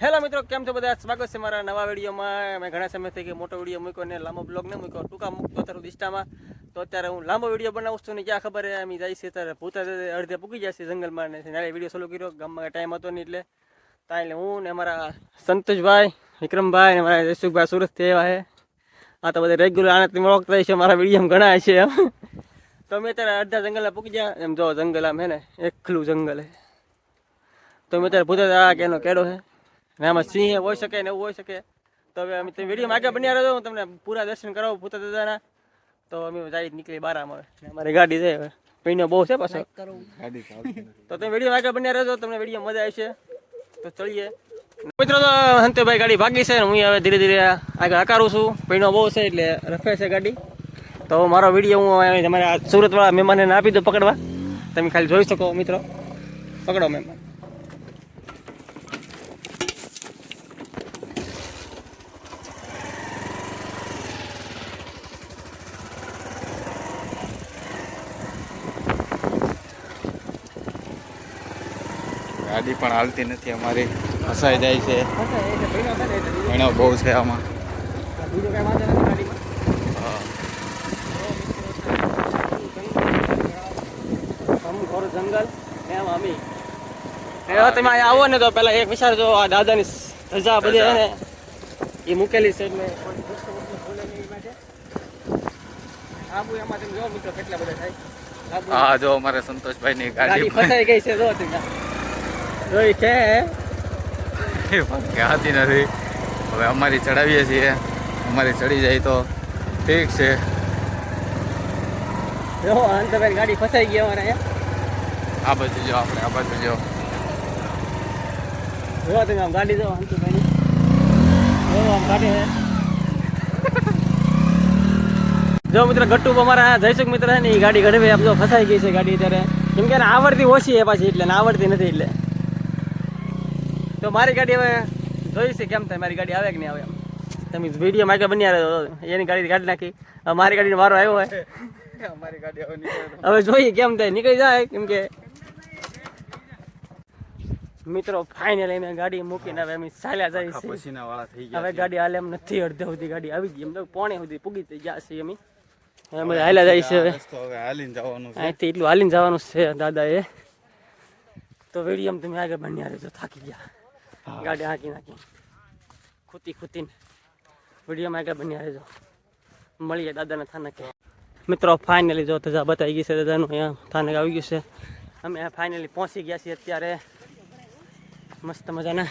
Hello મિત્રો, કેમ છો બધા? સ્વાગત છે મારા નવા વિડીયોમાં. મેં ઘણા સમયથી કે મોટો વિડીયો મૂક્યો ને લાંબો બ્લોગ ન મૂક્યો, ટૂંકા મૂકતો અત્યારે દિસ્તામાં. તો અત્યારે હું લાંબો વિડીયો બનાવું છું ને ક્યાં ખબર હે અમે જાય છે ત્યારે ભૂતા અડધે પૂકી જાય છે જંગલમાં ને નારે વિડીયો ચાલુ કર્યો. ગામમાં ટાઈમ હતો નહીં એટલે એટલે હું ને અમારા સંતોષભાઈ, વિક્રમભાઈ ને મારા જયસુખભાઈ સુરતથી આવ્યા છે. આ તો બધા રેગ્યુલર આનાથી વળગતા હોય છે, મારા વિડીયોમાં ઘણા છે એમ. તો અમે અત્યારે અડધા જંગલમાં પૂકી ગયા. એમ જો જંગલ આમ હે ને એકલું જંગલ હે. તો અમે અત્યારે ભૂતા કે એનો કેડો છે ને આમાં સિંહ હોઈ શકે ને એવું હોઈ શકે. તો હવે અમે વિડીયોમાં આગળ બન્યા રહ્યો, હું તમને પૂરા દર્શન કરાવું ભૂતા દાદાના. તો અમે જાય નીકળી બારામાં. અમારી ગાડી છે હવે પીનો બહુ છે પાછો. તો તમે વિડીયો આગળ બન્યા રહેજો, તમને વિડીયો મજા આવશે. તો ચડીએ મિત્રો. તો હંતેભાઈ ગાડી ભાગી છે, હું હવે ધીરે ધીરે આગળ હકારું છું. પીનો બહુ છે એટલે રખે છે ગાડી. તો મારો વિડીયો હું તમારા સુરતવાળા મહેમાનને આપી દઉં પકડવા. તમે ખાલી જોઈ શકો મિત્રો. પકડો મહેમાન. ગાડી પણ હાલતી નથી અમારી, ફસાઈ જાય છે. ઘણો બહુ છે આમાં. જંગલ એમ અમે તમે અહીંયા આવો ને તો પેલા એક વિચારજો, આ દાદાની ધજા બધી હે ને એ મૂકેલી છે એટલે આબુ એમાં તમે જો મિત્રો કેટલા બધા થાય. હા જો અમારે સંતોષભાઈ ની ગાડી ફસાઈ ગઈ છે. જો તમે જોઈ છે હાથી નથી. હવે અમારી ચડાવીએ છીએ, અમારી ચડી જાય તો ઠીક છે. જો અંતભાઈ ગાડી ફસાઈ ગઈ અમારે અહીંયા. આ બાજુ જો, આપણે આ બાજુ જો. જો તમે આમ ગાડી જો અંતભાઈ જો આમ ગાડી છે. જો મિત્ર ગટ્ટુ અમારા જયસુખ મિત્ર છે ને એ ગાડી ઘડવે આમ જો ફસાઈ ગઈ છે ગાડી અત્યારે. કેમ કે આવડતી ઓછી છે પાછી એટલે આવડતી નથી એટલે. તો મારી ગાડી હવે જોઈ છે કેમ થાય, મારી ગાડી આવે કે નહીં આવે. તમે વિડીયો માં આગળ બન્યા રહ્યો, એની ગાડી કાઢી નાખી. મારી ગાડીનો વારો આવ્યો હોય. અમારી ગાડી હવે જોઈએ કેમ થાય, નીકળી જાય. કેમ કે મિત્રો ફાઇનલી મેં ગાડી મૂકીને હવે અમે ચાલ્યા જાય છે. પસીના વાળા થઈ ગયા. હવે ગાડી હાલે એમ નથી, અડધે સુધી ગાડી આવી ગઈ. એમ તો પોણે સુધી પૂગી ગયા છે અમે. હાલ્યા જાય છે હવે. હવે હાલીને જવાનું છે. અહીંથી એટલું હાલીને જવાનું છે દાદા એ. તો વિડીયો તમે આગળ બન્યા રહેજો. થાકી ગયા ગાડી હાંકી નાખી ખૂતીને. વિડીયોમાં આગળ બન્યા રહેજો. મળીએ દાદાના થાનકે. મિત્રો ફાઇનલી જો ધજા બતાવી ગઈ છે દાદાનું. અહીંયા થાનક આવી ગયું છે. અમે ફાઇનલી પહોંચી ગયા છીએ અત્યારે. મસ્ત મજાના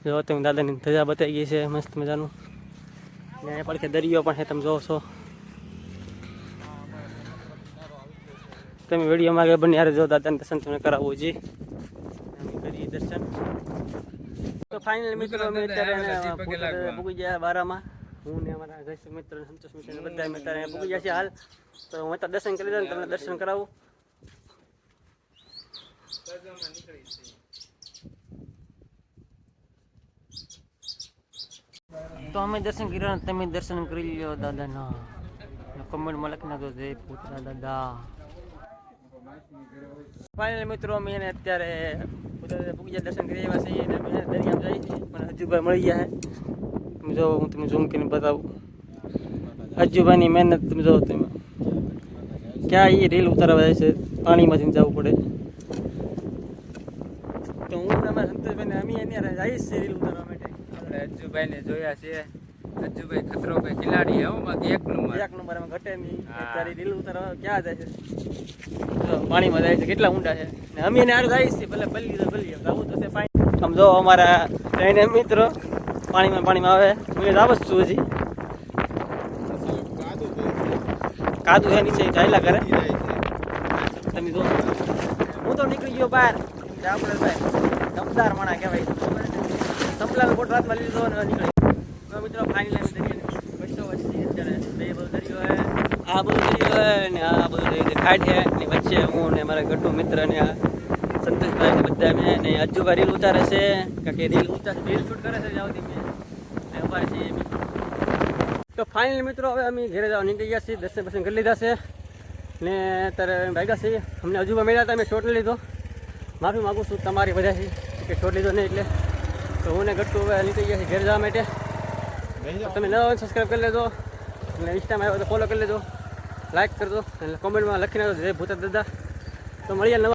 જો તમે દાદાની ધજા બતાવી ગઈ છે મસ્ત મજાનું. ને અહીંયા પડખે દરિયો પણ છે, તમે જોવો છો. તમે વિડીયોમાં આગળ બન્યા રહેજો. દાદાને દર્શન તમને કરાવવું જી. કરીએ દર્શન. તો ફાઇનલી મિત્રો અમે અત્યારે પૂગી ગયા બારામાં. હું ને અમારા જયસુખ મિત્ર, સંતોષ મિત્ર બધા અમે અત્યારે પૂગી ગયા છે હાલ. તો હું અત્યારે દર્શન કરી દઉં, તમને દર્શન કરાવું. તો અમે દર્શન કર્યા, તમે દર્શન કરી લ્યો દાદાના. કમેન્ટમાં લખી નાખો જય ભૂતના દાદા. ફાઇનલ મિત્રો અમે એને અત્યારે પૂજા દર્શન કરી આવ્યા છીએ અને અમે દરિયામાં જઈએ છીએ. પણ અજુભાઈ મળી ગયા છે. તમે જો હું તમને ઝૂમ કરીને બતાવું. અજુભાઈની મહેનત તમે જો. તમે ક્યાં એ રીલ ઉતારવા જાય છે, પાણીમાંથી જવું પડે. તો હું અમારા સંતોષભાઈને અમે એને જઈએ છીએ રીલ ઉતારવા માટે. આપણે અજ્જુભાઈને જોયા છે. અજ્જુભાઈ ખતરો કે ખિલાડી હે, બાકી એક નંબર એમાં ઘટે નહીં. અત્યારે રીલ ઉતારવા ક્યાં જાય છે? પાણીમાં જાય છે, કેટલા ઊંડા છે. ને અમે એને હારે જાય છે. ભલે ભલી આવું તો પાણી. આમ જો અમારા ટ્રેન મિત્રો પાણીમાં આવે. હું જ આવું છું હજી. કાદુ છે નીચે ચાલ્યા કરે. તમે જો હું તો નીકળી ગયો બહાર. આપણે ભાઈ દમદાર માણા કહેવાય. સંપલાલ બોટ રાતમાં લીધો અને નીકળી. તો મિત્રો ફાઇનલી અત્યારે બે બધું દરિયો હે. આ બધું દરિયો હે ને આ બધું દરિયો ખાટ છે ને વચ્ચે હું ને મારા ગટ્ટુ મિત્ર ને આ સંતોષભાઈ ને બધા મેં ને અજ્જુભાઈ રીલ ઉતારે છે. કારણ કે રીલ શૂટ કરે છે જાવતી મેં ઉભા છીએ. તો ફાઇનલી મિત્રો હવે અમે ઘરે જવા નીકળી ગયા છીએ. દર્શન કરી લીધા છે ને અત્યારે ભાગ્યા છીએ. અમને અજુભાઈ મળ્યા હતા, મેં શોટ લીધો. માફી માગું છું તમારી વજહથી કે શોટ લીધો નહીં એટલે. તો હું ને ગટ્ટુ હવે નીકળી ગયા છે ઘેર જવા માટે. તો તમે નવા હોય સબસ્ક્રાઈબ કરી લેજો અને ઇન્સ્ટામાં આવ્યો તો ફોલો કરી લેજો, લાઈક કરજો અને કોમેન્ટમાં લખીને જય ભૂતા દાદા. તો મળીએ નવા